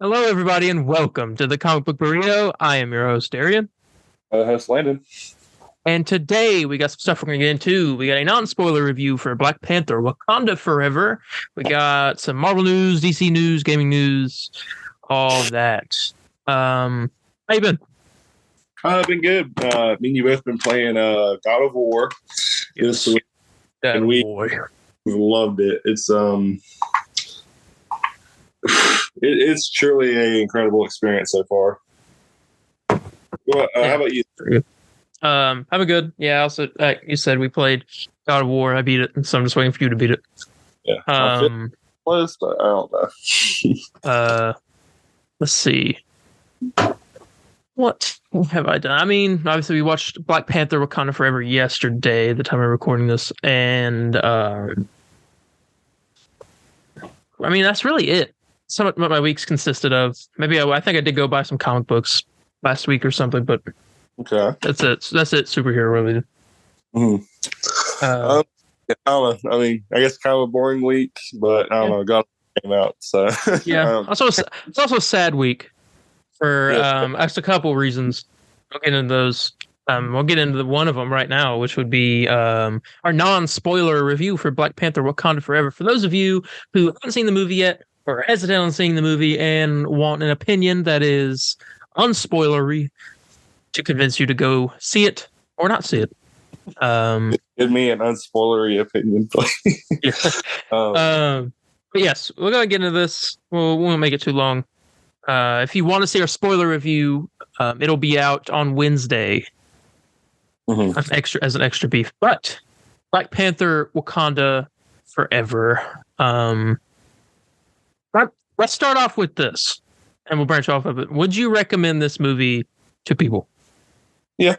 Hello, everybody, and welcome to the Comic Book Burrito. I am your host, Darien. Host Landon. And today we got some stuff we're going to get into. We got a non-spoiler review for Black Panther, Wakanda Forever. We got some Marvel news, DC news, gaming news, all that. How you been? I've been good. Me and you both been playing God of War this week, and we loved it. It's truly an incredible experience so far. Well, how about you? I've been good. Yeah, also, you said we played God of War. I beat it, so I'm just waiting for you to beat it. Yeah, close, but I don't know. Let's see. What have I done? I mean, obviously, we watched Black Panther: Wakanda Forever yesterday, the time I'm recording this, and I mean, that's really it. Some of what my weeks consisted of. Maybe I think I did go buy some comic books last week or something, but okay, that's it. That's it. Superhero related. I don't know. I mean, I guess kind of a boring week, but I don't know. God came out, so yeah. It's also a sad week for just a couple reasons. I'll get into those. We'll get into one of them right now, which would be our non-spoiler review for Black Panther: Wakanda Forever. For those of you who haven't seen the movie yet, or are hesitant on seeing the movie and want an opinion that is unspoilery to convince you to go see it or not see it. Give me an unspoilery opinion, please. But yes, we're gonna get into this. We won't make it too long. If you want to see our spoiler review, it'll be out on Wednesday. As an extra beef. But Black Panther: Wakanda Forever. Let's start off with this, and we'll branch off of it. Would you recommend this movie to people? Yeah,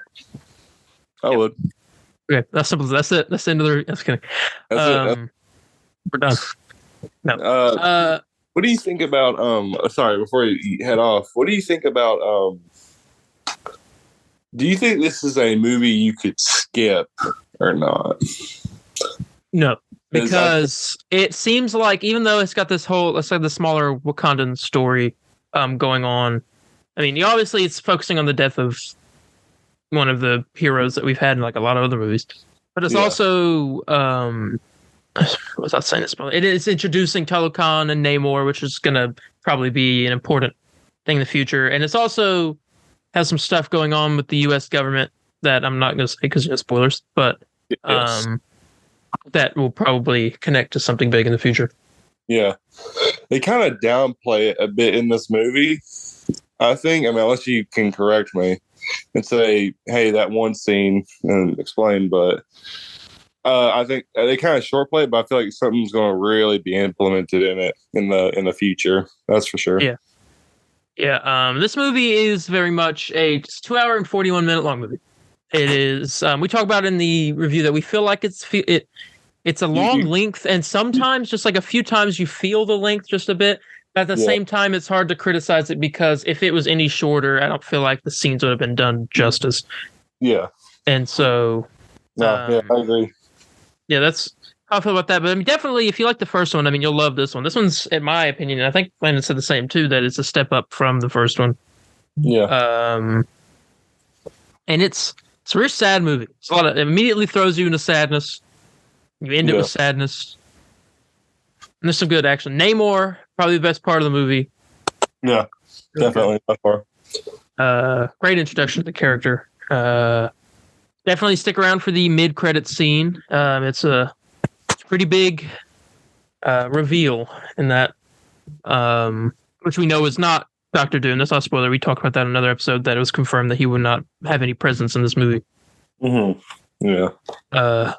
I would. Okay, that's simple. That's it. That's the end of the. That's kidding. We're done. No. What do you think about? Sorry, before you head off, what do you think about? Do you think this is a movie you could skip or not? No, because it seems like even though it's got this whole, let's say, the smaller Wakandan story going on. I mean, obviously it's focusing on the death of one of the heroes that we've had in like a lot of other movies, but it's also what's that saying? It is introducing Talokan and Namor, which is going to probably be an important thing in the future, and it's also has some stuff going on with the U.S. government that I'm not going to say because spoilers, but that will probably connect to something big in the future. Yeah, they kind of downplay it a bit in this movie. I think. I mean, unless you can correct me and say, "Hey, that one scene," and explain. But I think they kind of short play it. But I feel like something's going to really be implemented in it in the future. That's for sure. Yeah. Yeah, this movie is very much a 2 hour and 41 minute long movie. It is. We talk about in the review that we feel like it's a long length, and sometimes just like a few times you feel the length just a bit. But at the same time, it's hard to criticize it because if it was any shorter, I don't feel like the scenes would have been done justice. Yeah, and so I agree. Yeah, that's how I feel about that. But I mean, definitely, if you like the first one, I mean, you'll love this one. This one's, in my opinion, and I think Landon said the same too, that it's a step up from the first one. Yeah. And it's a very sad movie. It's it immediately throws you into sadness. You end it with sadness. And there's some good action. Namor, probably the best part of the movie. Yeah, definitely by far. Great introduction to the character. Definitely stick around for the mid-credit scene. It's a pretty big reveal in that, which we know is not Doctor Doom. That's not a spoiler. We talked about that in another episode, that it was confirmed that he would not have any presence in this movie. Yeah. I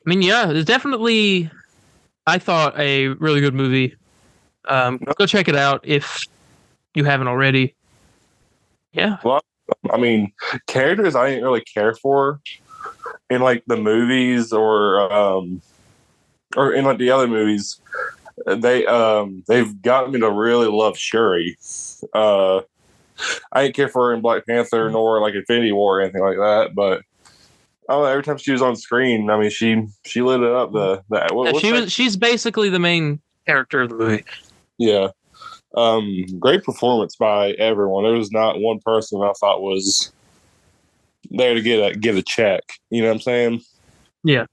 mean, yeah, it's definitely, I thought, a really good movie. Go check it out if you haven't already. Yeah. Well, I mean, characters I didn't really care for in like the movies or in like the other movies. They've gotten me to really love Shuri. I didn't care for her in Black Panther nor like Infinity War or anything like that, but every time she was on screen, I mean, she lit it up. She's basically the main character of the movie. Yeah. Great performance by everyone. There was not one person I thought was there to get a check. You know what I'm saying? Yeah.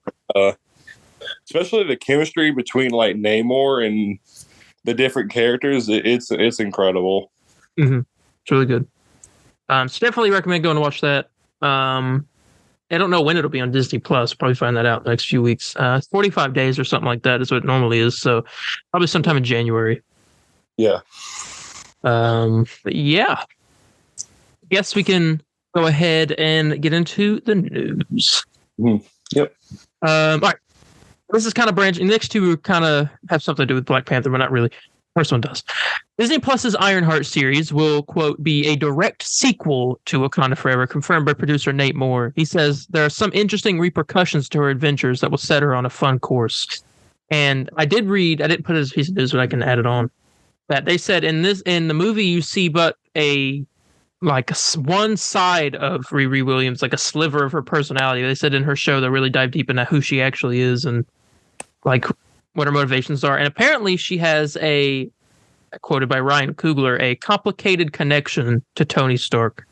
Especially the chemistry between like Namor and the different characters. It's incredible. Mm-hmm. It's really good. So definitely recommend going to watch that. I don't know when it'll be on Disney Plus. Probably find that out in the next few weeks. 45 days or something like that is what it normally is. So probably sometime in January. Yeah. But yeah. Guess we can go ahead and get into the news. Mm-hmm. Yep. All right. This is kind of branching. The next two kind of have something to do with Black Panther, but not really. First one does. Disney Plus's Ironheart series will, quote, be a direct sequel to Wakanda Forever, confirmed by producer Nate Moore. He says there are some interesting repercussions to her adventures that will set her on a fun course. And I did read, I didn't put it as a piece of news, but I can add it on, that they said in the movie you see but one side of Riri Williams, like a sliver of her personality. They said in her show they'll really dive deep into who she actually is and like what her motivations are. And apparently she has quoted by Ryan Coogler, a complicated connection to Tony Stark.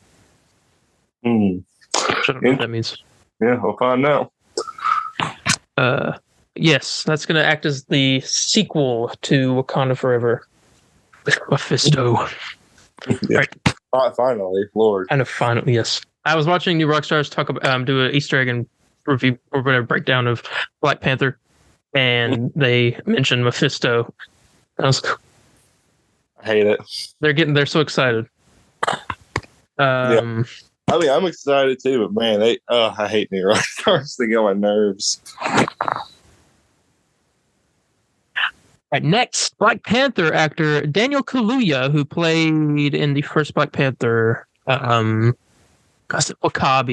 I don't know what that means. Yeah, we'll find out. Yes, that's going to act as the sequel to Wakanda Forever with Mephisto. Yeah. Right. Finally, Lord. Kind of finally, yes. I was watching New Rockstars talk about do an Easter egg and review or whatever breakdown of Black Panther, and they mentioned Mephisto. I hate it. They're so excited. Yeah. I mean, I'm excited too, but man, I hate New Rockstars. They get on my nerves. Right, next, Black Panther actor Daniel Kaluuya, who played in the first Black Panther, Wakabi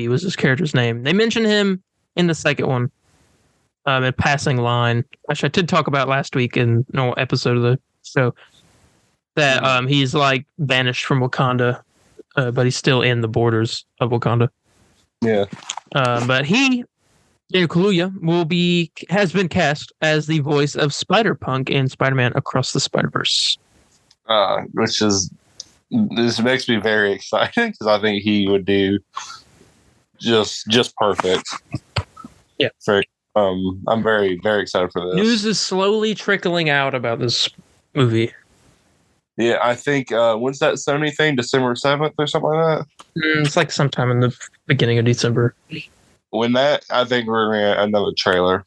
was his character's name. They mentioned him in the second one, a passing line, which I did talk about last week in no episode of the show, that he's like banished from Wakanda, but he's still in the borders of Wakanda. Yeah. But Daniel Kaluuya has been cast as the voice of Spider-Punk in Spider-Man Across the Spider-Verse. This makes me very excited because I think he would do just perfect. Yeah. I'm very, very excited for this. News is slowly trickling out about this movie. Yeah, I think when's that Sony thing? December 7th or something like that? It's like sometime in the beginning of December. When that, I think we're going to get another trailer.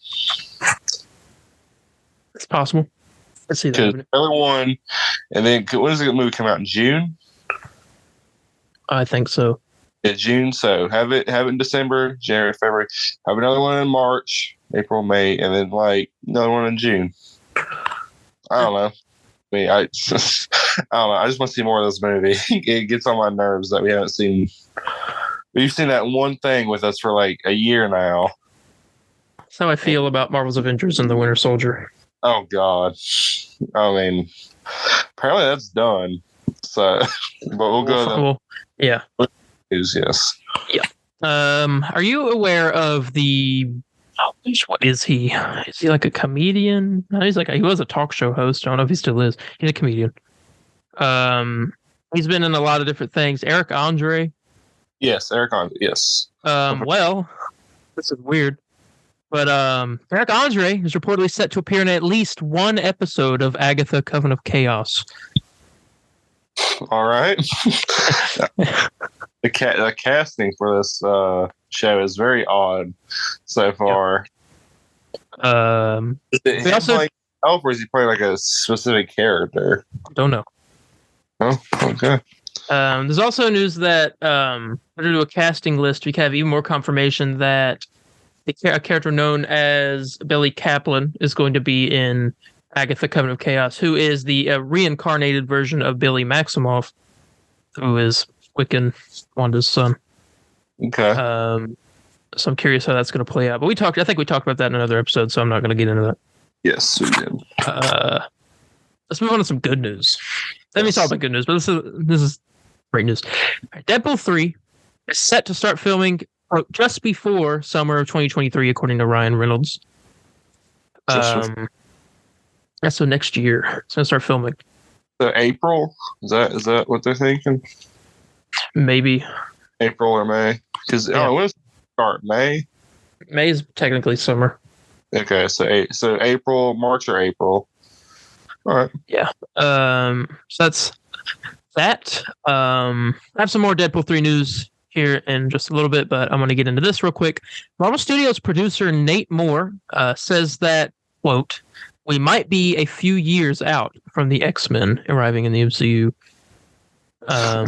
It's possible. Let's see that. Trailer 1, and then when does the movie come out? In June? I think so. Yeah, June. So have it in December, January, February. Have another one in March, April, May, and then like another one in June. I don't know. I mean, I don't know. I just want to see more of this movie. It gets on my nerves that we haven't seen. We've seen that one thing with us for like a year now. That's how I feel about Marvel's Avengers and the Winter Soldier. Oh God. I mean, apparently that's done. So, but we'll go. Yeah. Yes. Yeah. Are you aware of the? What is he? Is he like a comedian? No, he was a talk show host. I don't know if he still is. He's a comedian. He's been in a lot of different things. Eric Andre. Yes, Eric Andre. Yes. Well, this is weird, but Eric Andre is reportedly set to appear in at least one episode of Agatha: Coven of Chaos. All right. The casting for this show is very odd so far. Yep. Is it him playing himself, or is he playing like a specific character? Don't know. Oh, okay. There's also news that due to a casting list, we have even more confirmation that a character known as Billy Kaplan is going to be in Agatha: Coven of Chaos, who is the reincarnated version of Billy Maximoff, who is Wiccan Wanda's son. Okay. So I'm curious how that's going to play out. But I think we talked about that in another episode, so I'm not going to get into that. Yes, we did. Let's move on to some good news. Let me talk about good news, but this is great news. Right, Deadpool 3 is set to start filming just before summer of 2023, according to Ryan Reynolds. So next year, it's going to start filming. So April, is that what they're thinking? Maybe April or May? Because when does it start? May. May is technically summer. Okay, so April, March or April. All right. Yeah. So that's that. I have some more Deadpool 3 news here in just a little bit, but I'm going to get into this real quick. Marvel Studios producer Nate Moore says that, quote, "We might be a few years out from the X-Men arriving in the MCU." A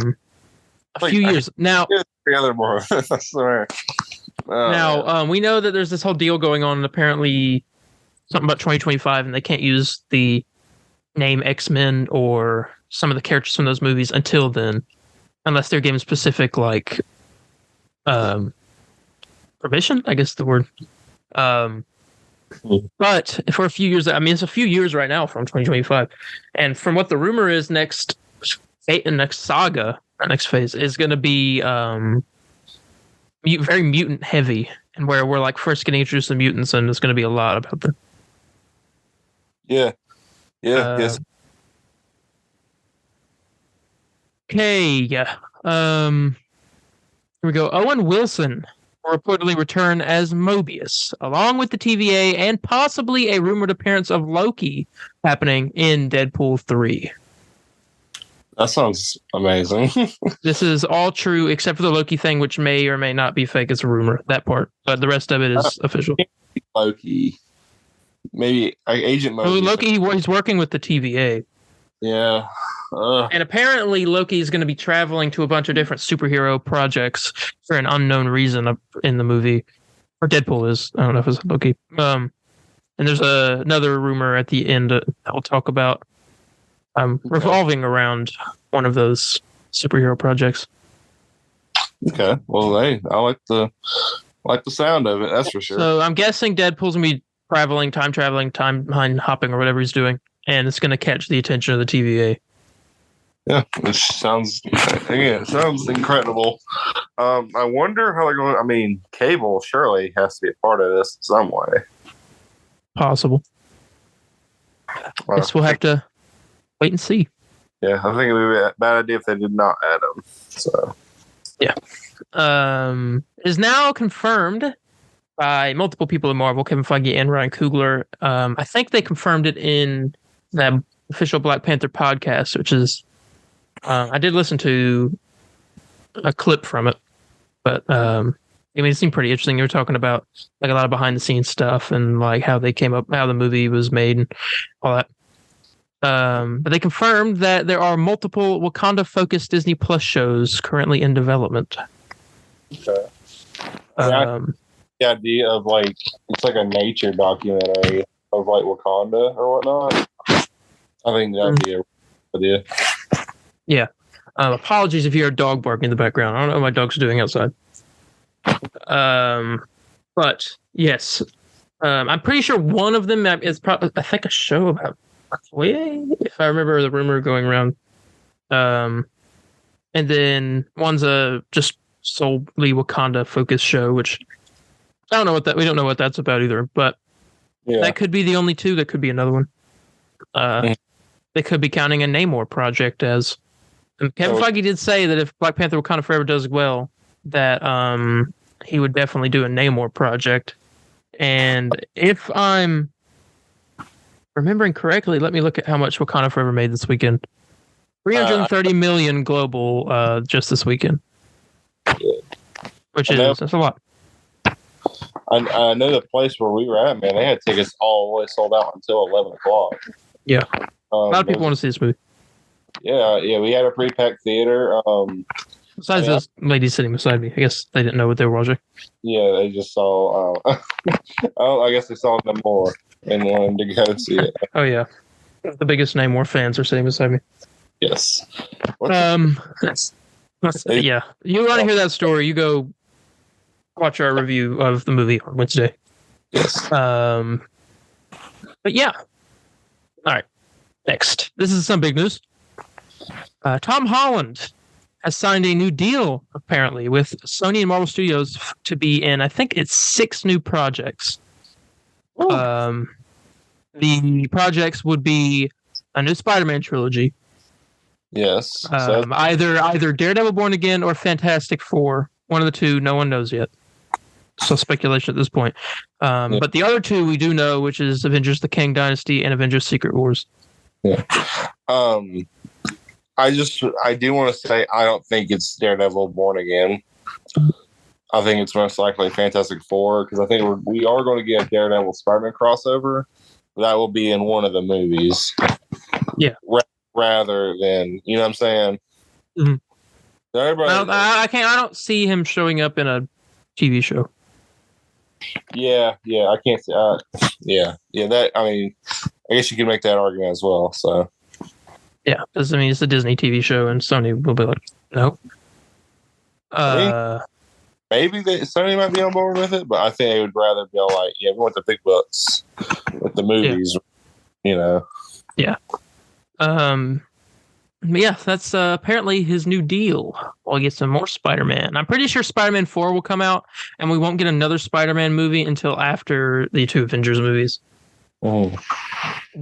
few years. Now, together more. I swear. Now, we know that there's this whole deal going on, and apparently something about 2025, and they can't use the name X-Men or some of the characters from those movies until then, unless they're given specific, like, permission, I guess the word. But for a few years, I mean, it's a few years right now from 2025. And from what the rumor is, next saga, our next phase, is going to be very mutant heavy, and where we're like first getting introduced to mutants, and it's going to be a lot about them. Yeah. Yes. Okay. Yeah. Here we go. Owen Wilson will reportedly return as Mobius, along with the TVA and possibly a rumored appearance of Loki happening in Deadpool 3. That sounds amazing. This is all true except for the Loki thing, which may or may not be fake. It's a rumor, that part. But the rest of it is official. Loki. Maybe Agent Mobius. Loki, he's working with the TVA. Yeah. And apparently Loki is going to be traveling to a bunch of different superhero projects for an unknown reason in the movie. Or Deadpool is. I don't know if it's Loki. And there's another rumor at the end that we'll talk about revolving around one of those superhero projects. Okay. Well, hey, I like the sound of it. That's for sure. So I'm guessing Deadpool's going to be time traveling, time behind hopping, or whatever he's doing. And it's going to catch the attention of the TVA. Yeah, it sounds incredible. I wonder how they're going. I mean, Cable surely has to be a part of this in some way. Possible. Guess we'll have to wait and see. Yeah, I think it would be a bad idea if they did not add them. So, yeah. It is now confirmed by multiple people in Marvel, Kevin Feige and Ryan Coogler. I think they confirmed it in that official Black Panther podcast, which is, I did listen to a clip from it, but I mean, it seemed pretty interesting. You were talking about like a lot of behind the scenes stuff and like how they came up, how the movie was made and all that. But they confirmed that there are multiple Wakanda focused Disney Plus shows currently in development. Okay. The idea of like, it's like a nature documentary of like Wakanda or whatnot. I think that'd be a idea. Yeah. Apologies if you hear a dog barking in the background. I don't know what my dog's doing outside. But yes, I'm pretty sure one of them is probably, I think, a show about Okoye, if I remember the rumor going around. And then one's a just solely Wakanda focused show, which I don't know we don't know what that's about either, but that could be the only two. There could be another one. They could be counting a Namor project as. And Kevin Feige did say that if Black Panther Wakanda Forever does well, that he would definitely do a Namor project. And if I'm remembering correctly, let me look at how much Wakanda Forever made this weekend. 330 million global just this weekend. Which is that's a lot. I know the place where we were at, man, they had tickets all the way sold out until 11 o'clock. Yeah. A lot of people want to see this movie. Yeah, we had a pre-packed theater. Besides those ladies sitting beside me, I guess they didn't know what they were watching. Yeah, they just saw. I guess they saw them more and wanted to go see it. Oh yeah, the biggest Namor fans are sitting beside me. Yes. Yeah, you want to hear that story? You go watch our review of the movie on Wednesday. Yes. But yeah. All right. Next, this is some big news. Tom Holland has signed a new deal, apparently, with Sony and Marvel Studios to be in, I think it's 6 new projects. The projects would be a new Spider-Man trilogy, Yes. So Either Daredevil Born Again or Fantastic Four. One of the two, no one knows yet. So speculation at this point. But the other two we do know, which is Avengers: The Kang Dynasty and Avengers: Secret Wars. Yeah. I do want to say I don't think it's Daredevil Born Again. I think it's most likely Fantastic Four, because I think we are going to get a Daredevil Spider-Man crossover. That will be in one of the movies. Yeah. Rather than, you know what I'm saying? Mm-hmm. I don't see him showing up in a TV show. Yeah, I can't see. That, I mean, I guess you could make that argument as well. So, yeah, because I mean, it's a Disney TV show, and Sony will be like, no. Maybe Sony might be on board with it, but I think they would rather be like, we want the big bucks with the movies, you know. Yeah. Yeah, that's apparently his new deal. We'll get some more Spider-Man. I'm pretty sure Spider-Man 4 will come out, and we won't get another Spider-Man movie until after the two Avengers movies.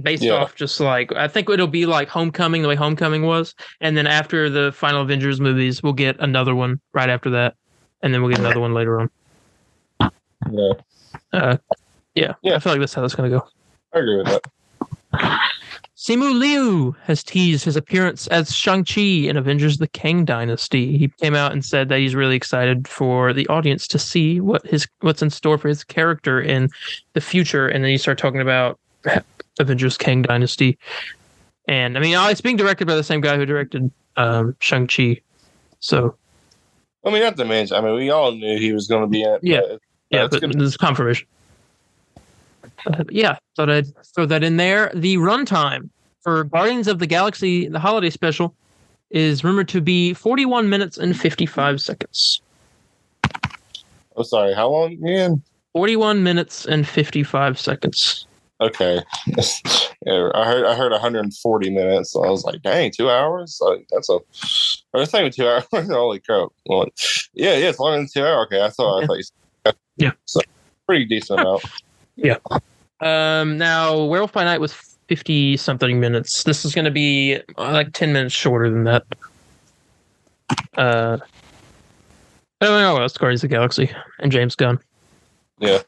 Based off just like, I think it'll be like Homecoming, the way Homecoming was, and then after the final Avengers movies, we'll get another one right after that, and then we'll get another one later on. I feel like that's how that's going to go. I agree with that. Simu Liu has teased his appearance as Shang-Chi in Avengers: The Kang Dynasty. He came out and said that he's really excited for the audience to see what's in store for his character in the future. And then he started talking about Avengers: Kang Dynasty. And I mean, it's being directed by the same guy who directed Shang-Chi. So, I mean, not to mention, we all knew he was going to be in it. But this is confirmation. Thought I'd throw that in there. The runtime for Guardians of the Galaxy, the holiday special, is rumored to be 41 minutes and 55 seconds. I'm sorry, how long again? 41 minutes and 55 seconds. Okay. I heard 140 minutes, so I was like, dang, 2 hours? That's not even 2 hours. Holy crap. Well, it's longer than 2 hours. Okay, I thought you said. Yeah. So, pretty decent amount. Yeah. Now, Werewolf by Night was 50-something minutes. This is going to be like 10 minutes shorter than that. I don't know what else. Guardians of the Galaxy and James Gunn. Yeah.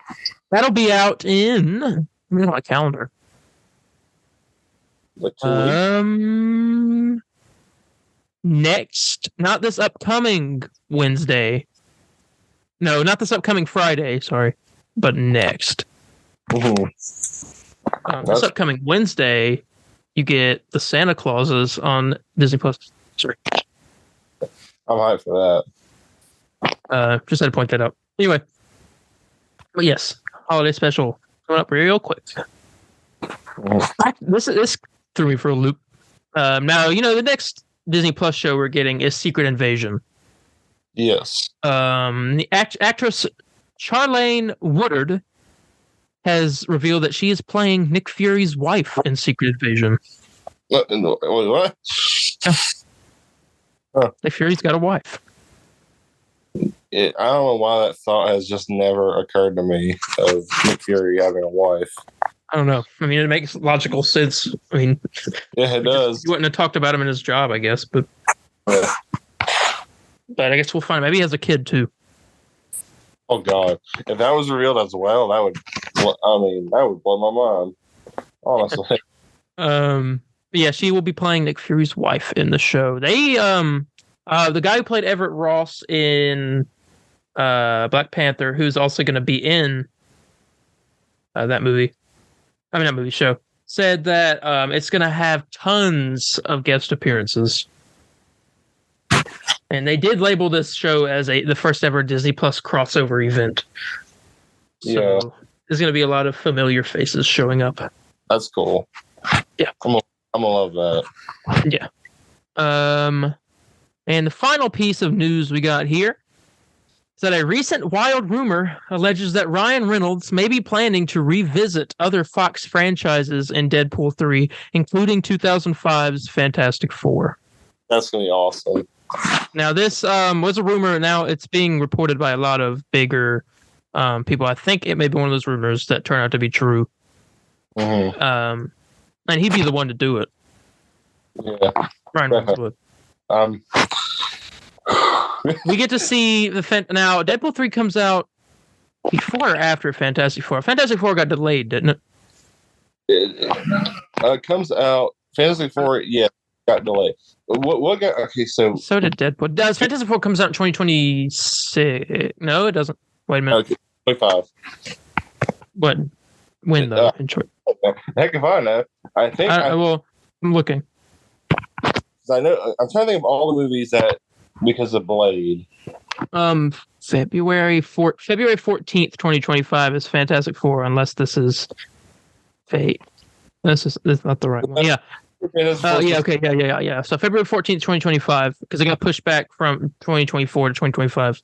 That'll be out in my calendar. Like 2 weeks? Next, not this upcoming Wednesday. No, not this upcoming Friday, sorry, but next. This upcoming Wednesday, you get the Santa Clauses on Disney Plus. Sorry. I'm hyped for that. Just had to point that out. Anyway, but yes, holiday special coming up real quick. This threw me for a loop. Now, the next Disney Plus show we're getting is Secret Invasion. Yes. The actress Charlene Woodard has revealed that she is playing Nick Fury's wife in Secret Invasion. What? Nick Fury's got a wife. I don't know why that thought has just never occurred to me of Nick Fury having a wife. I don't know. I mean, it makes logical sense. I mean, yeah, it does. You wouldn't have talked about him in his job, I guess, but I guess we'll find. Maybe he has a kid too. Oh God! If that was revealed as well, that would blow my mind. Honestly. Yeah, she will be playing Nick Fury's wife in the show. They the guy who played Everett Ross in Black Panther, who's also going to be in that movie. Not movie, show. Said that it's going to have tons of guest appearances. And they did label this show as the first ever Disney Plus crossover event. So there's going to be a lot of familiar faces showing up. That's cool. Yeah. I'm gonna love that. Yeah. And the final piece of news we got here is that a recent wild rumor alleges that Ryan Reynolds may be planning to revisit other Fox franchises in Deadpool 3, including 2005's Fantastic Four. That's going to be awesome. Now, this was a rumor. Now it's being reported by a lot of bigger people. I think it may be one of those rumors that turn out to be true. Mm-hmm. And he'd be the one to do it. Yeah. Ryan Reynolds would. We get to see now. Deadpool 3 comes out before or after Fantastic Four. Fantastic Four got delayed, didn't it? It comes out. Fantastic Four, yeah, got delayed. What got? Okay, so did Deadpool. Does Fantastic Four comes out in 2026? No, it doesn't. Wait a minute. Okay, 25. What? When though? Heck if I know. I think. Well, I'm looking. I know. I'm trying to think of all the movies that because of Blade. February 14th, 2025 is Fantastic Four, unless this is fate. This is not the right one. Yeah. Yeah. So February 14th, 2025, because it got pushed back from 2024 to 2025.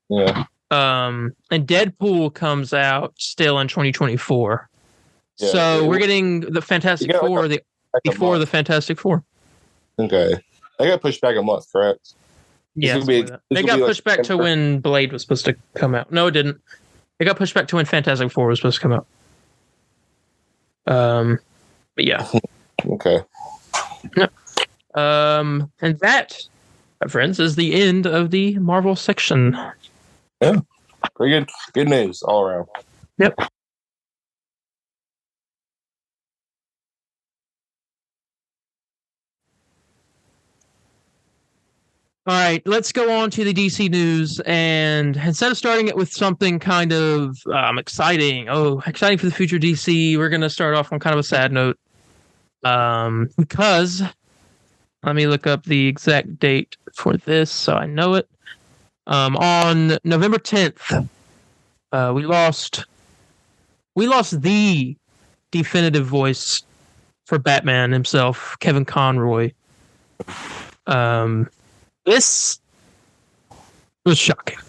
Yeah. And Deadpool comes out still in 2024. Yeah, so we're getting the Fantastic Four before the Fantastic Four. Okay. They got pushed back a month, correct? Yeah. They got pushed back to when Blade was supposed to come out. No, it didn't. It got pushed back to when Fantastic Four was supposed to come out. But yeah. Okay. And that, my friends, is the end of the Marvel section. Yeah. Pretty good. Good news all around. Yep. All right, let's go on to the DC news. And instead of starting it with something kind of exciting for the future DC, we're going to start off on kind of a sad note. Because, let me look up the exact date for this so I know it. On November 10th, we lost the definitive voice for Batman himself, Kevin Conroy. This was shocking.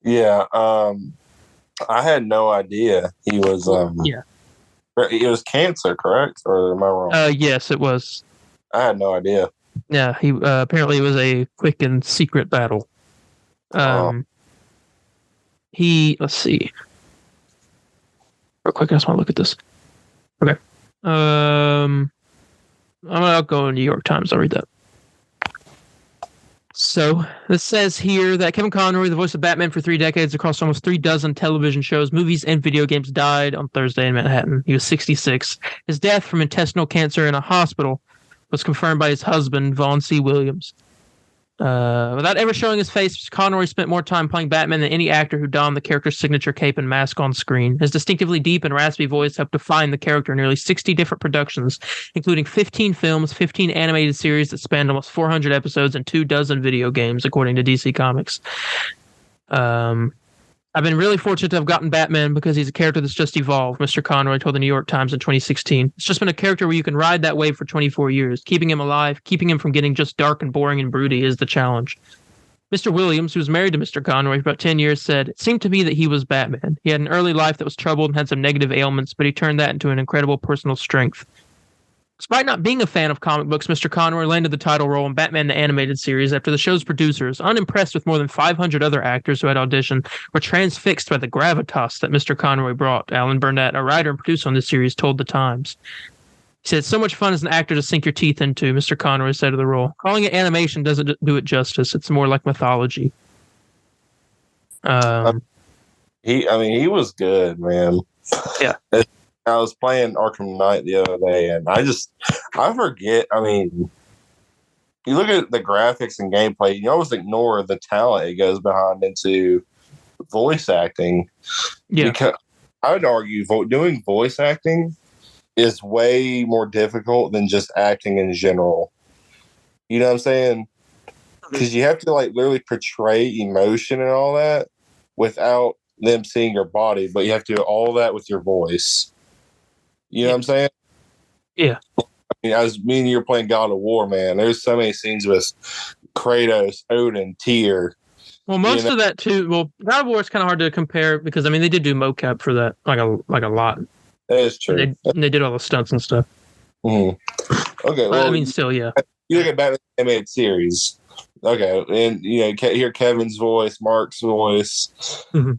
Yeah, I had no idea he was. It was cancer, correct? Or am I wrong? Yes, it was. I had no idea. Yeah, he apparently it was a quick and secret battle. Let's see. Real quick, I just want to look at this. Okay. I'll go to New York Times. I'll read that. So this says here that Kevin Conroy, the voice of Batman for 3 decades across almost 36 television shows, movies, and video games, died on Thursday in Manhattan. He was 66. His death from intestinal cancer in a hospital was confirmed by his husband, Vaughn C. Williams. Without ever showing his face, Conroy spent more time playing Batman than any actor who donned the character's signature cape and mask on screen. His distinctively deep and raspy voice helped define the character in nearly 60 different productions, including 15 films, 15 animated series that spanned almost 400 episodes, and 24 video games, according to DC Comics. I've been really fortunate to have gotten Batman because he's a character that's just evolved, Mr. Conroy told the New York Times in 2016. It's just been a character where you can ride that wave for 24 years. Keeping him alive, keeping him from getting just dark and boring and broody is the challenge. Mr. Williams, who was married to Mr. Conroy for about 10 years, said, "It seemed to me that he was Batman. He had an early life that was troubled and had some negative ailments, but he turned that into an incredible personal strength." Despite not being a fan of comic books, Mr. Conroy landed the title role in Batman the Animated Series after the show's producers, unimpressed with more than 500 other actors who had auditioned, were transfixed by the gravitas that Mr. Conroy brought. Alan Burnett, a writer and producer on this series, told The Times. He said, "It's so much fun as an actor to sink your teeth into," Mr. Conroy said of the role. "Calling it animation doesn't do it justice. It's more like mythology." He was good, man. Yeah. I was playing Arkham Knight the other day, and I forget. I mean, you look at the graphics and gameplay, you always ignore the talent it goes behind into voice acting. Yeah. Because I would argue doing voice acting is way more difficult than just acting in general. You know what I'm saying? Because you have to literally portray emotion and all that without them seeing your body, but you have to do all that with your voice. You know what I'm saying? Yeah. I mean, me and you were playing God of War, man. There's so many scenes with Kratos, Odin, Tyr. Well, most of that too. Well, God of War is kind of hard to compare because they did do mocap for that, like a lot. That is true. They did all the stunts and stuff. Mm-hmm. Okay, well, still, yeah. You look at Batman animated series. Okay, and hear Kevin's voice, Mark's voice, and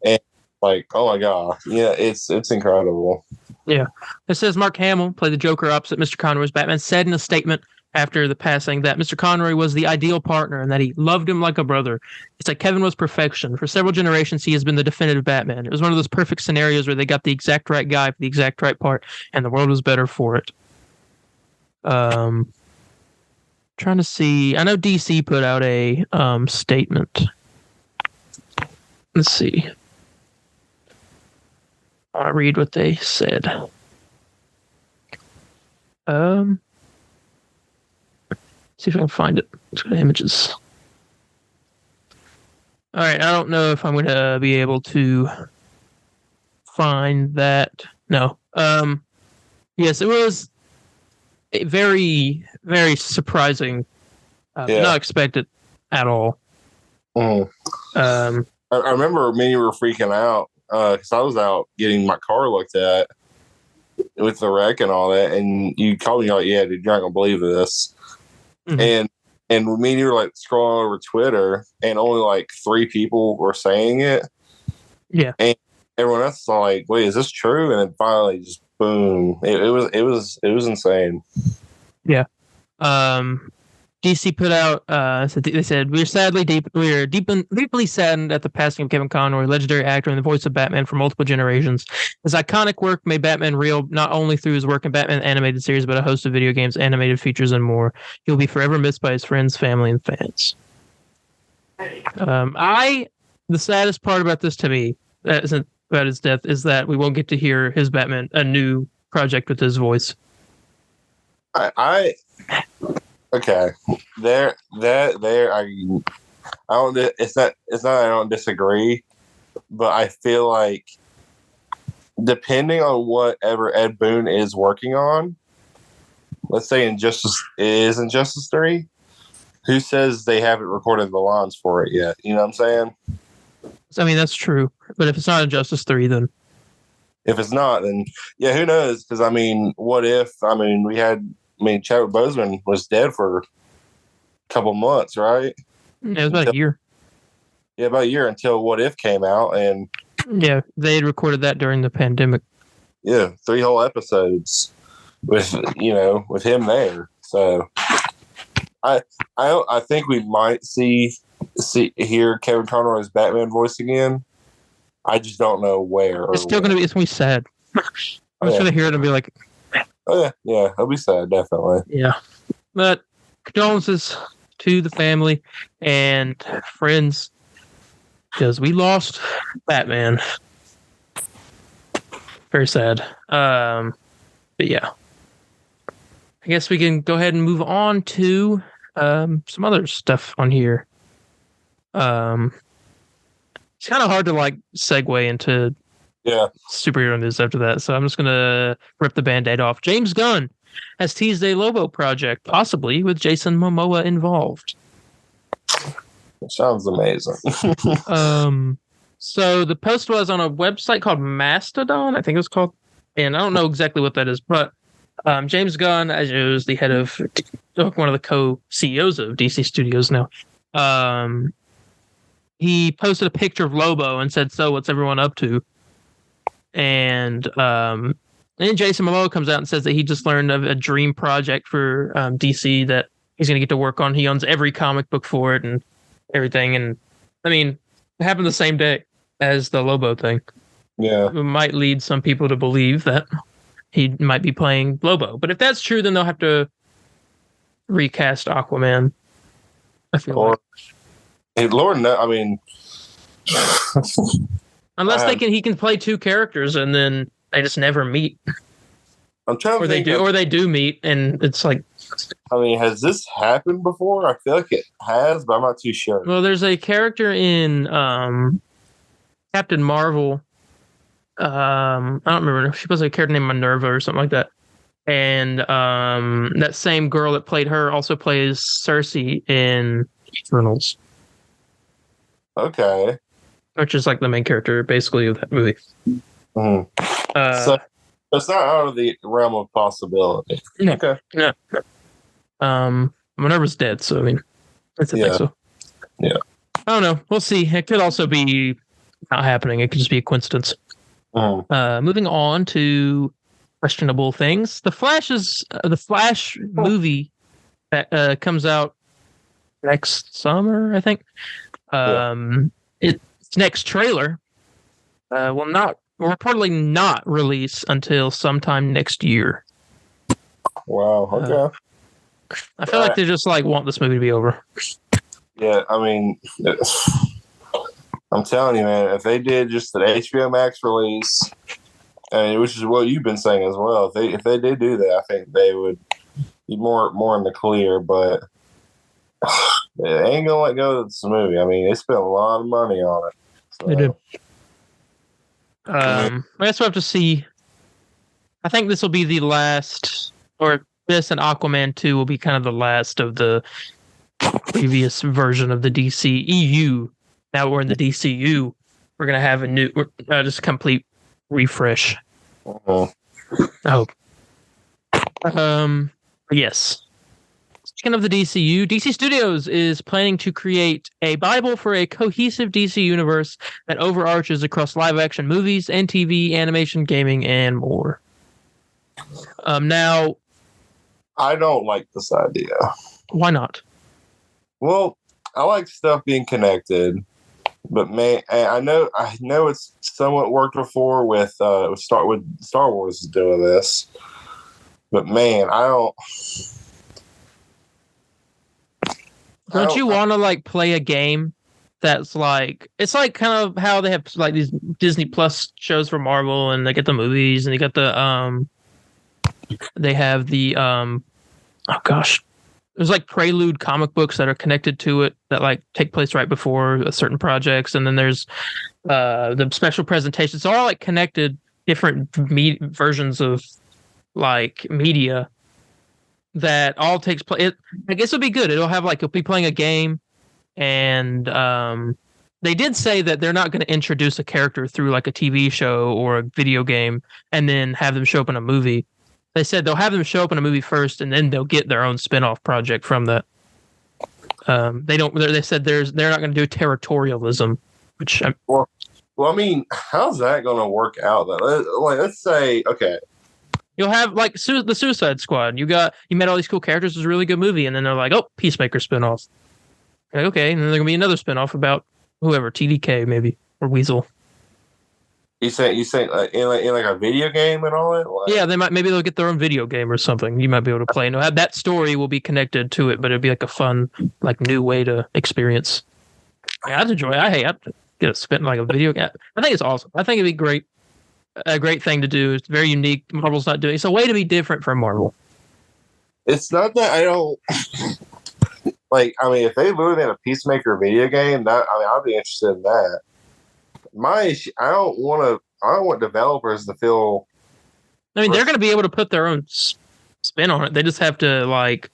oh my god, yeah, it's incredible. Yeah. It says Mark Hamill played the Joker opposite Mr. Conroy's Batman, said in a statement, after the passing that Mr. Conroy was the ideal partner and that he loved him like a brother. It's like Kevin was perfection. For several generations, he has been the definitive Batman. It was one of those perfect scenarios where they got the exact right guy for the exact right part, and the world was better for it. Trying to see. I know DC put out a statement. Let's see. I'll read what they said. See if I can find it. Let's go to images. All right, I don't know if I'm going to be able to find that. No. Yes, it was a very, very surprising. Not expected at all. I remember me and you were freaking out because I was out getting my car looked at with the wreck and all that, and you called me like, "Yeah, dude, you're not gonna believe this." Mm-hmm. And me and you were like scrolling over Twitter, and only like 3 people were saying it. Yeah, and everyone else was like, "Wait, is this true?" And then finally, just boom! It was insane. Yeah. DC put out. They said we are deeply saddened at the passing of Kevin Conroy, legendary actor and the voice of Batman for multiple generations. His iconic work made Batman real not only through his work in Batman animated series, but a host of video games, animated features, and more. He will be forever missed by his friends, family, and fans. The saddest part about this to me, that isn't about his death, is that we won't get to hear his Batman, a new project with his voice. Okay, I don't. It's not. I don't disagree, but I feel like depending on whatever Ed Boon is working on, let's say Injustice 3. Who says they haven't recorded the lines for it yet? You know what I'm saying? I mean, that's true, but if it's not Injustice 3, then if it's not, then yeah, who knows? Because I mean, what if? Chadwick Boseman was dead for a couple months, right? Yeah, it was about a year. Yeah, about a year until What If came out, and yeah, they had recorded that during the pandemic. Yeah, 3 whole episodes with him there. So I think we might hear Kevin Conroy's Batman voice again. I just don't know where. It's still gonna be sad. I'm just gonna hear it and be like, "Oh yeah, it'll be sad, definitely." Yeah, but condolences to the family and friends because we lost Batman. Very sad. But yeah, I guess we can go ahead and move on to some other stuff on here. It's kind of hard to segue into superhero news after that, so I'm just gonna rip the band-aid off. James Gunn has teased a Lobo project, possibly with Jason Momoa involved. It sounds amazing. So the post was on a website called Mastodon, I think it was called, and I don't know exactly what that is, but James Gunn, as is the head of one of the co-CEOs of DC Studios now, he posted a picture of Lobo and said, "So what's everyone up to?" And then Jason Momoa comes out and says that he just learned of a dream project for DC that he's going to get to work on. He owns every comic book for it and everything. And I mean, it happened the same day as the Lobo thing. Yeah. It might lead some people to believe that he might be playing Lobo. But if that's true, then they'll have to recast Aquaman. I feel like. Hey, Lord, no, I mean, unless he can play 2 characters and then they just never meet. I'm trying to or they do meet, and it's like. I mean, has this happened before? I feel like it has, but I'm not too sure. Well, there's a character in Captain Marvel. I don't remember. She was a character named Minerva or something like that. And that same girl that played her also plays Cersei in Eternals. Okay. Which is like the main character, basically, of that movie. Mm-hmm. So it's not out of the realm of possibility. No. Okay. No. Minerva's dead, so I mean, that's a thing. So. Yeah. I don't know. We'll see. It could also be not happening. It could just be a coincidence. Mm-hmm. Moving on to questionable things. The Flash movie that comes out next summer, I think. Its next trailer will reportedly not release until sometime next year. Wow. Okay. I feel like they just like want this movie to be over. Yeah, I mean, I'm telling you, man, if they did just an HBO Max release, which is what you've been saying as well, if they did do that, I think they would be more in the clear. But they ain't gonna let go of this movie. I mean, they spent a lot of money on it. So. They did. I guess we'll have to see. I think this will be the last, or this and Aquaman 2 will be kind of the last of the previous version of the DCEU. Now we're in the DCU. We're going to have a new, just a complete refresh. I hope. Yes. Speaking of the DCU, DC Studios is planning to create a Bible for a cohesive DC universe that overarches across live-action movies and TV, animation, gaming, and more. Now, I don't like this idea. Why not? Well, I like stuff being connected, but man, I know it's somewhat worked before with Star Wars doing this, but man, I don't. Don't you want to like play a game that's like, it's like kind of how they have like these Disney Plus shows for Marvel, and they get the movies, and they got the they have the oh gosh, there's like Prelude comic books that are connected to it that like take place right before certain projects, and then there's the special presentations. It's all like connected different versions of like media that all takes place. I guess it'll be good. It'll have like, you'll be playing a game, and they did say that they're not going to introduce a character through like a TV show or a video game and then have them show up in a movie. They said they'll have them show up in a movie first, and then they'll get their own spin-off project from that. They said they're not going to do territorialism, which well, I mean, how's that going to work out though? Like, let's say, okay, you'll have like the Suicide Squad. You met all these cool characters. It was a really good movie, and then they're like, oh, Peacemaker spinoff. Like, okay, and then there's gonna be another spinoff about whoever, TDK maybe, or Weasel. You say in like a video game and all that? Like, yeah, maybe they'll get their own video game or something. You might be able to play. And that story will be connected to it, but it'd be like a fun, like new way to experience. Yeah, I'd enjoy it. I'd get a spin like a video game. I think it's awesome. I think it'd be great. A great thing to do. It's very unique. Marvel's not doing. It's a way to be different from Marvel. It's not that I don't like. I mean, if they literally had a Peacemaker video game, I'd be interested in that. My issue, I don't want developers to feel. I mean, they're going to be able to put their own spin on it. They just have to like,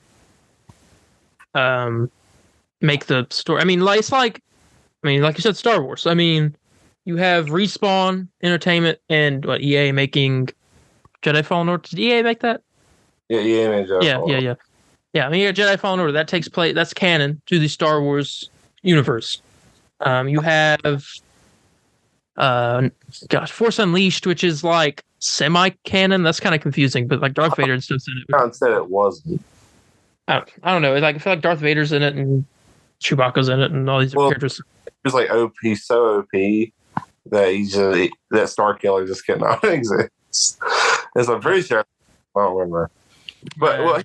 make the story. I mean, like it's like, like you said, Star Wars. I mean, you have Respawn Entertainment and EA making Jedi Fallen Order. Did EA make that? Yeah, EA made Jedi Fallen Order. Yeah. I mean, Jedi Fallen Order, that takes place. That's canon to the Star Wars universe. You have, Force Unleashed, which is like semi-canon. That's kind of confusing, but like Darth Vader and stuff's in it. John said it wasn't. I don't know. Like, I feel like Darth Vader's in it, and Chewbacca's in it, and all these characters. He's like OP, so OP that that Star Killer just cannot exist. It's a pretty sure. I don't remember. But well,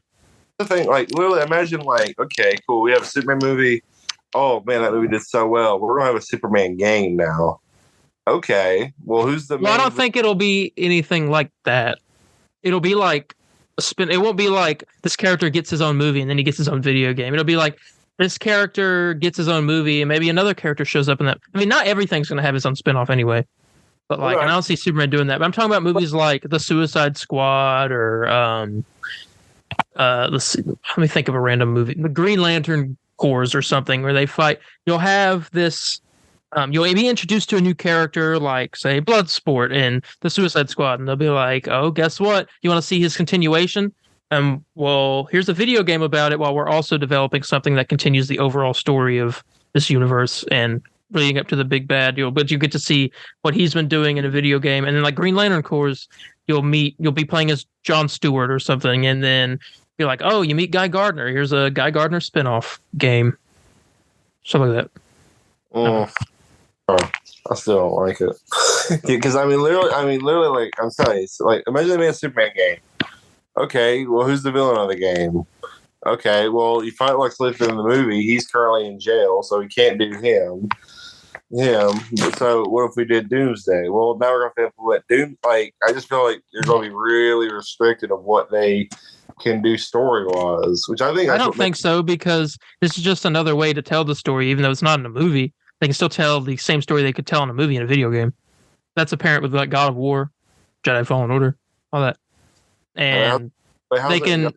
the thing, like, literally, imagine, like, okay, cool, we have a Superman movie. Oh man, that movie did so well. We're gonna have a Superman game now. Okay, well, who's the? Well, I don't think it'll be anything like that. It'll be like a spin. It won't be like this character gets his own movie and then he gets his own video game. It'll be like this character gets his own movie and maybe another character shows up in that. I mean, not everything's gonna have his own spinoff anyway. But like, and I don't see Superman doing that. But I'm talking about movies like The Suicide Squad or let's see, let me think of a random movie. The Green Lantern Corps or something where they fight. You'll have this. You'll be introduced to a new character, like, say, Bloodsport in the Suicide Squad, and they'll be like, oh, guess what? You want to see his continuation? Well, here's a video game about it while we're also developing something that continues the overall story of this universe and leading up to the big bad deal. But you get to see what he's been doing in a video game. And then, like, Green Lantern Corps, you'll be playing as Jon Stewart or something, and then Be like, oh, you meet Guy Gardner. Here's a Guy Gardner spinoff game. Stuff like that. Mm. I still don't like it because literally, like I'm telling you, like imagine they made a Superman game. Okay, well, who's the villain of the game? Okay, well, you find Lex Luthor in the movie. He's currently in jail, so we can't do him. So what if we did Doomsday? Well, now we're going to implement Doom. Like, I just feel like you're going to be really restricted of what they can do story-wise, which I think I don't think so, because this is just another way to tell the story, even though it's not in a movie. They can still tell the same story they could tell in a movie in a video game. That's apparent with like God of War, Jedi Fallen Order, all that. And they can,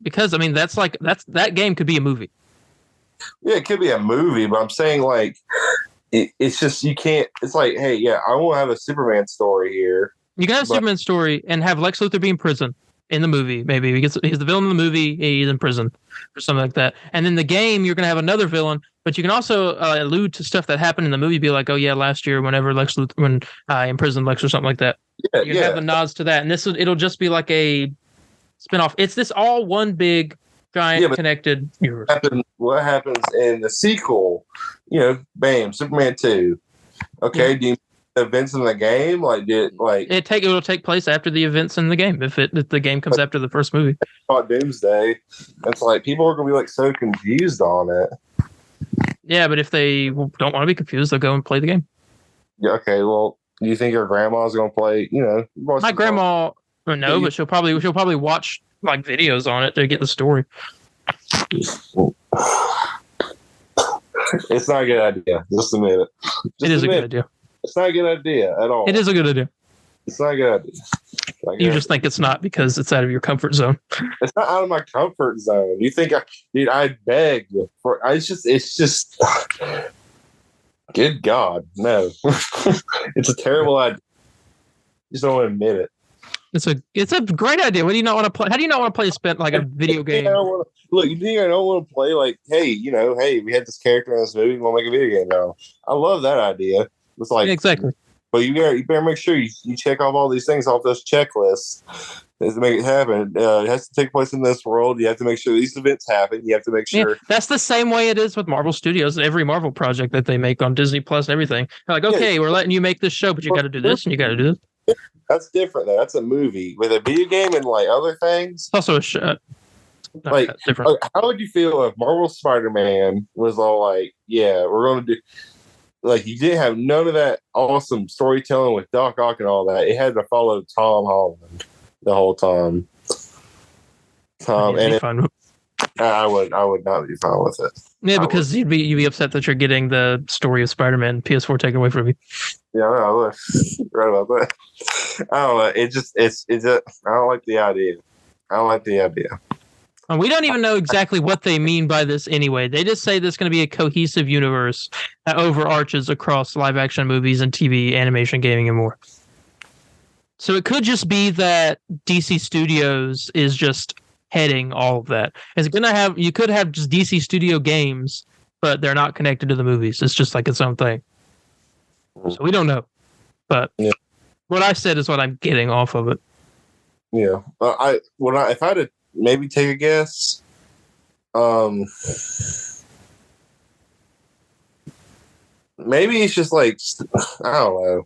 because I mean that game could be a movie. Yeah, it could be a movie, but I'm saying like it's just you can't. It's like, hey, yeah, I want to have a Superman story here. You can have a Superman story and have Lex Luthor be in prison in the movie. Maybe he's the villain in the movie. He's in prison or something like that. And then the game, you're going to have another villain, but you can also allude to stuff that happened in the movie. Be like, oh yeah, last year, whenever Lex Luthor, when I imprisoned Lex or something like that. Yeah, you can have the nods to that, and it'll just be like a spinoff. It's this all one big giant connected universe. What happens in the sequel? Bam, Superman 2. Okay, do you events in the game it'll take place after the events in the game if the game comes after the first movie. Doomsday, it's like people are gonna be like so confused on it. Yeah, but if they don't want to be confused, they'll go and play the game. Yeah, okay, well, do you think your grandma's gonna play? My grandma, no, but she'll probably watch like videos on it to get the story. It's not a good idea. Just admit it. It is a good idea. It's not a good idea at all. It is a good idea. It's not a good idea. You just think it's not because it's out of your comfort zone. It's not out of my comfort zone. You think I beg for? It's just. Good God, no! It's a terrible idea. You just don't want to admit it. It's a great idea. What do you not want to play? How do you not want to play like a video game? Look, you think I don't want to play like, hey, we had this character in this movie. We want to make a video game now. I love that idea. It's like exactly. But you better make sure you check off all these things off those checklists to make it happen. It has to take place in this world. You have to make sure these events happen. You have to make sure. Yeah, that's the same way it is with Marvel Studios. Every Marvel project that they make on Disney Plus and everything. They're like, okay, we're letting you make this show, but you got to do this and you got to do this. That's different, though. That's a movie. With a video game and like other things. It's also a show. Like, different. How would you feel if Marvel Spider-Man was all like, yeah, we're going to do. Like, you didn't have none of that awesome storytelling with Doc Ock and all that. It had to follow Tom Holland the whole time. I would not be fine with it. Yeah, because you'd be upset that you're getting the story of Spider-Man PS4 taken away from you. Yeah, I would. Right about that. I don't know. I don't like the idea. I don't like the idea. And we don't even know exactly what they mean by this anyway. They just say there's going to be a cohesive universe that overarches across live action movies and TV, animation, gaming, and more. So it could just be that DC Studios is just heading all of that. You could have just DC Studio games, but they're not connected to the movies. It's just like its own thing. So we don't know. But what I said is what I'm getting off of it. Yeah. If I had to maybe take a guess, maybe it's just like, I don't know.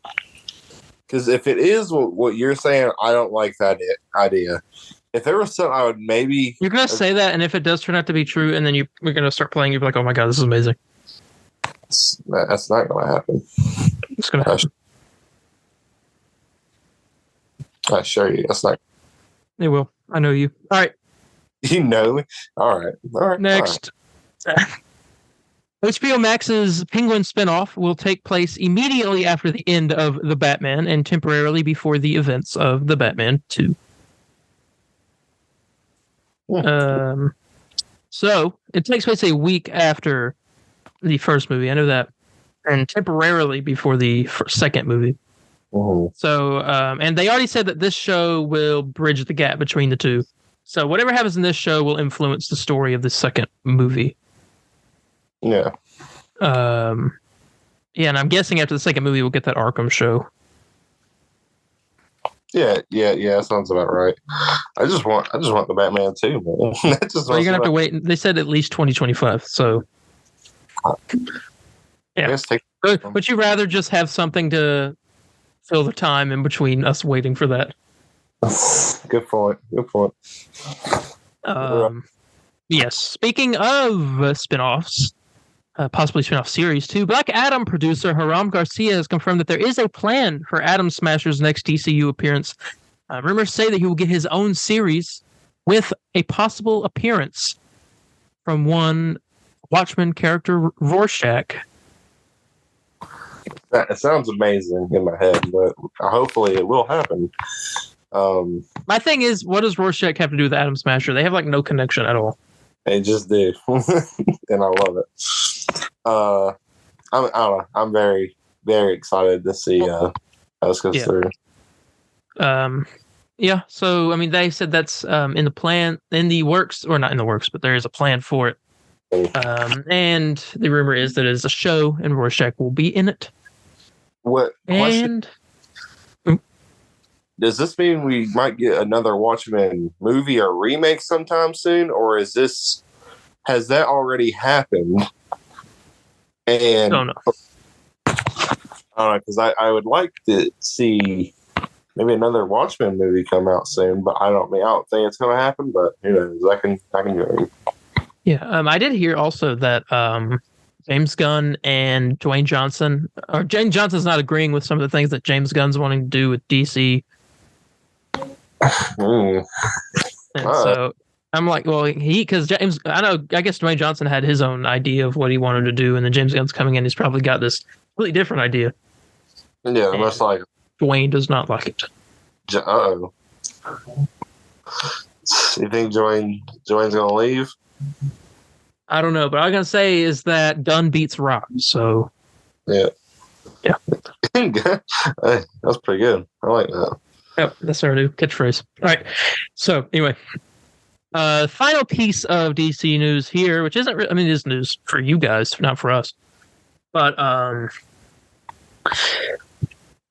Because if it is what you're saying, I don't like that idea. If there was something, I would maybe. You're gonna say that, and if it does turn out to be true, and then we're gonna start playing, you'll be like, "Oh my god, this is amazing." That's not gonna happen. It's gonna happen. I assure you, that's not. It will. I know you. All right. You know me. All right. Next. All right. HBO Max's Penguin spinoff will take place immediately after the end of The Batman and temporarily before the events of The Batman 2. So it takes place a week after the first movie. I know that, and temporarily before the second movie. Oh. So, and they already said that this show will bridge the gap between the two. So whatever happens in this show will influence the story of the second movie. Yeah. Yeah, and I'm guessing after the second movie we'll get that Arkham show. That sounds about right. I just want the Batman too, man. Well, you're gonna have to wait. They said at least 2025. So, yeah. Would you rather just have something to fill the time in between us waiting for that? Good point. Yes. Speaking of spin-offs, possibly spin-off series too, Black Adam producer Haram Garcia has confirmed that there is a plan for Atom Smasher's next DCU appearance. Rumors say that he will get his own series with a possible appearance from one Watchmen character, Rorschach. It sounds amazing in my head, but hopefully it will happen. My thing is, what does Rorschach have to do with Atom Smasher? They have like no connection at all. They just do, and I love it. I don't know. I'm very, very excited to see how this goes through. Yeah. So I mean, they said that's in the works, or not in the works, but there is a plan for it. And the rumor is that it's a show, and Rorschach will be in it. What? And does this mean we might get another Watchmen movie or remake sometime soon, or has that already happened? And I don't know. Because I would like to see maybe another Watchmen movie come out soon, but I don't think it's going to happen. But who knows? I can go. Yeah, I did hear also that James Gunn and Dwayne Johnson, or James Johnson's not agreeing with some of the things that James Gunn's wanting to do with DC. And so I'm like, well, because James, I guess Dwayne Johnson had his own idea of what he wanted to do, and then James Gunn's coming in, he's probably got this completely different idea. Yeah, most likely. Dwayne does not like it. You think Dwayne's gonna leave? I don't know, but all I'm gonna say is that Gunn beats Rock. So yeah. Hey, that's pretty good. I like that. Yep, that's our new catchphrase. All right. So anyway, final piece of DC news here, which isn't, it is news for you guys, not for us. But on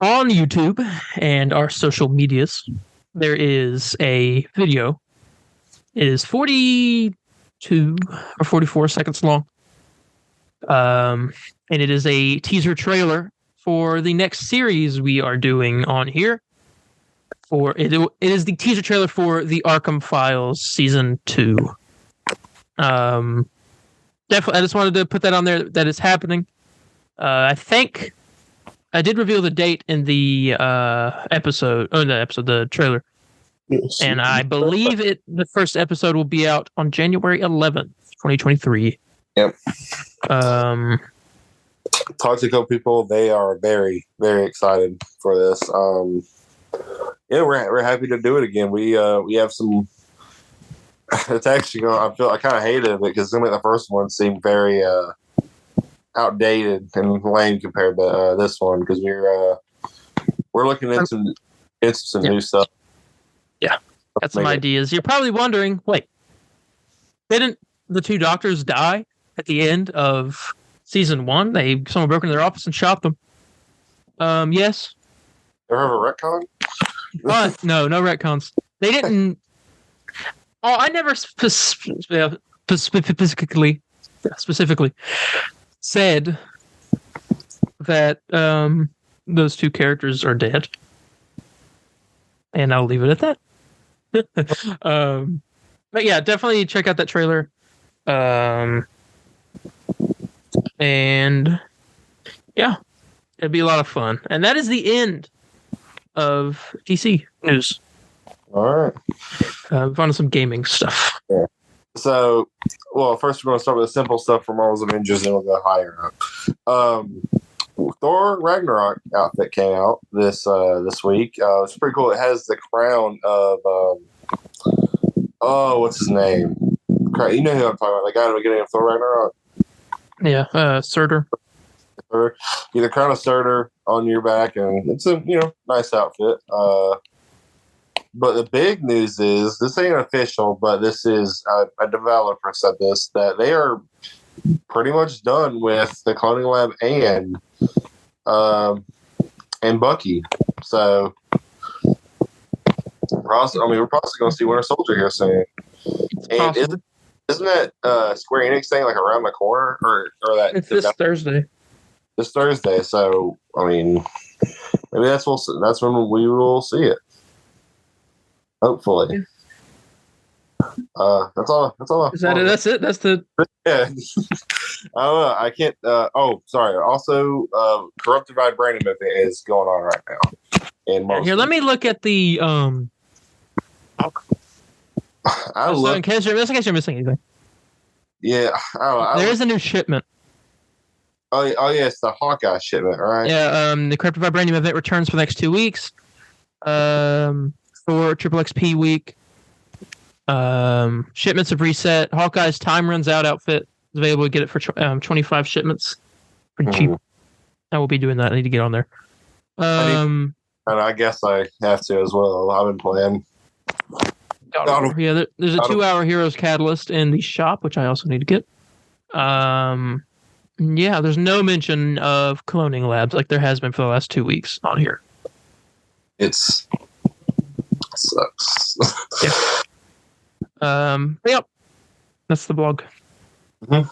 YouTube and our social medias, there is a video. It is 42 or 44 seconds long. And it is a teaser trailer for the next series we are doing on here. It is the teaser trailer for the Arkham Files Season 2. Definitely, I just wanted to put that on there that it's happening. I think I did reveal the date in the the trailer. Yes. And I believe the first episode will be out on January 11th, 2023. Yep. Talk to a couple people. They are very, very excited for this. Yeah, we're happy to do it again. We have some. It's actually I kind of hated it because some of the first one seemed very outdated and lame compared to this one because we're looking into some new stuff. Yeah, got some ideas. You're probably wondering, wait, didn't the two doctors die at the end of season 1? Someone broke into their office and shot them. Yes. They have a retcon? No retcons. They didn't. Oh, I never specifically said that those two characters are dead, and I'll leave it at that. But yeah, definitely check out that trailer. And yeah, it'd be a lot of fun. And that is the end of DC news. All right. We've on some gaming stuff. Yeah. So, first we're going to start with the simple stuff from Marvel's Avengers, and we'll go higher up. Thor Ragnarok outfit came out this week. It's pretty cool. It has the crown of what's his name? You know who I'm talking about? The guy at the beginning of Thor Ragnarok. Yeah, Surtur. The crown of Surtur on your back, and it's a nice outfit. But the big news is this ain't official, but this is a developer said this, that they are pretty much done with the Cloning Lab and Bucky. So we're probably going to see Winter Soldier here soon. And isn't that Square Enix thing like around the corner, or that it's this Thursday? This Thursday. So I mean, maybe that's when we will see it. Hopefully. That's all. Is that it? That's it. That's the. Yeah. I don't know. I can't. Sorry. Also, Corrupted Vibranium event is going on right now. And here, let me look at the. In case you're missing anything. Yeah, there is a new shipment. Oh yeah, it's the Hawkeye shipment, right? Yeah. The Corrupted Vibranium event returns for the next 2 weeks. For Triple XP week. Shipments have reset. Hawkeye's Time Runs Out outfit is available to get it for 25 shipments. Pretty cheap. I will be doing that. I need to get on there. And I guess I have to as well. I've been playing. Yeah, there's a 2-hour Heroes Catalyst in the shop, which I also need to get. Yeah, there's no mention of cloning labs like there has been for the last 2 weeks on here. It sucks. Yep. That's the blog. Is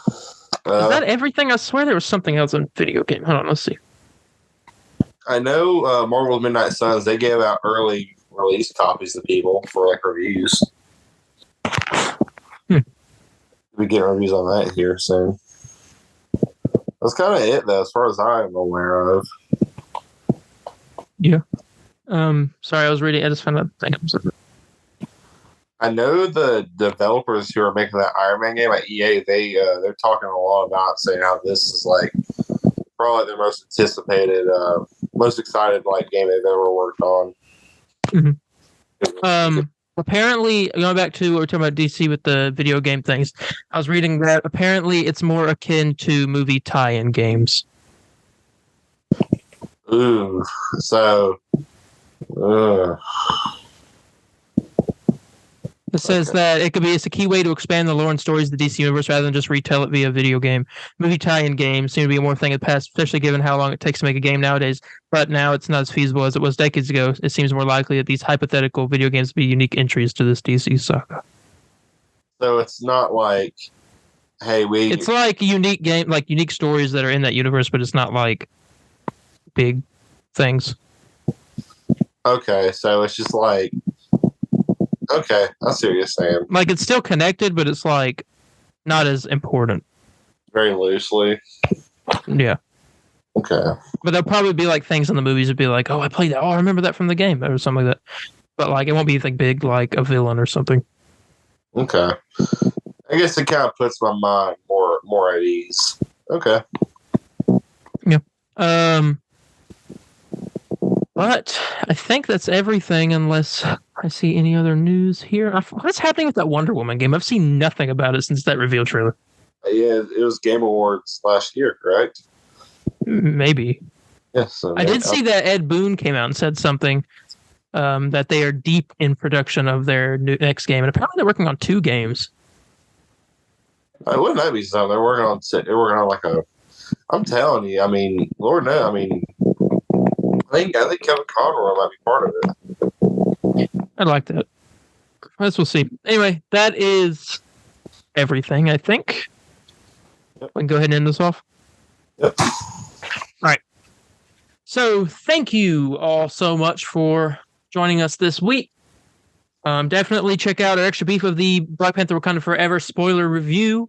that everything? I swear there was something else in video game. Hold on, let's see. I know Marvel's Midnight Suns, they gave out early release copies to people for like reviews. We get reviews on that here soon. That's kind of it though, as far as I'm aware of. Yeah. Sorry, I was reading. I just found that. I know the developers who are making that Iron Man game at EA. They're talking a lot about saying how this is like probably their most anticipated, most excited like game they've ever worked on. Mm-hmm. Apparently, going back to what we were talking about DC with the video game things, I was reading that apparently it's more akin to movie tie-in games. Ooh, so. It says that it's a key way to expand the lore and stories of the DC universe rather than just retell it via video game. Movie tie-in games seem to be a more thing of the past, especially given how long it takes to make a game nowadays. But now it's not as feasible as it was decades ago. It seems more likely that these hypothetical video games will be unique entries to this DC saga. So it's not like, hey, it's like unique game, like unique stories that are in that universe, but it's not like big things. Okay, so it's just like. Okay, I see what you're saying. Like, it's still connected, but it's, like, not as important. Very loosely. Yeah. Okay. But there'll probably be, like, things in the movies that be like, oh, I played that. Oh, I remember that from the game, or something like that. But, like, it won't be, like, big, like, a villain or something. Okay. I guess it kind of puts my mind more at ease. Okay. Yeah. But I think that's everything unless I see any other news here. What's happening with that Wonder Woman game? I've seen nothing about it since that reveal trailer. Yeah, it was Game Awards last year, correct? Maybe. Yes. I did see that Ed Boon came out and said something that they are deep in production of their next game. And apparently they're working on 2 games. Wouldn't that be something? They're working on like a... I'm telling you, I mean, Lord knows, I mean... I think Kevin Conroy might be part of it. I'd like that. As we'll see. Anyway, that is everything, I think. Yep. We can go ahead and end this off. Yep. All right. So, thank you all so much for joining us this week. Definitely check out our extra beef of the Black Panther Wakanda Forever spoiler review.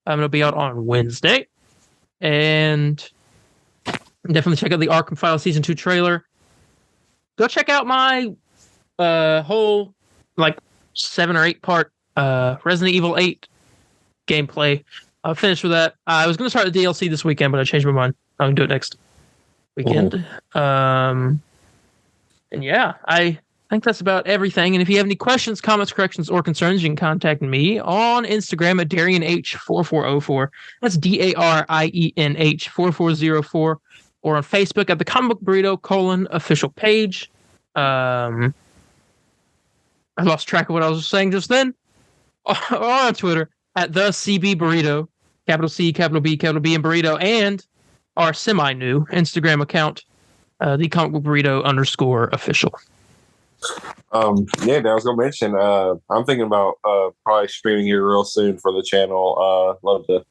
It'll be out on Wednesday. And... definitely check out the Arkham File Season 2 trailer. Go check out my whole, like, 7 or 8 part Resident Evil 8 gameplay. I'll finish with that. I was going to start the DLC this weekend, but I changed my mind. I'm going to do it next weekend. And yeah, I think that's about everything. And if you have any questions, comments, corrections, or concerns, you can contact me on Instagram at DarienH4404. That's DARIENH 4404. Or on Facebook at the Comic Book Burrito official page. I lost track of what I was saying just then. Or on Twitter at the CB Burrito, capital C, capital B, and Burrito, and our semi-new Instagram account, the Comic Book Burrito _official. Yeah, I was gonna mention. I'm thinking about probably streaming here real soon for the channel. Love to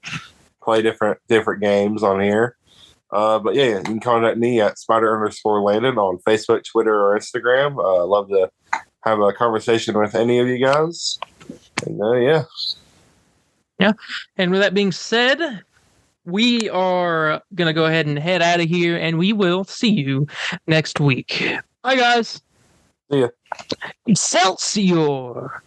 play different games on here. But yeah, you can contact me at Spider_Landon on Facebook, Twitter, or Instagram. Love to have a conversation with any of you guys. And yeah. Yeah. And with that being said, we are going to go ahead and head out of here, and we will see you next week. Bye, guys. See ya. Excelsior.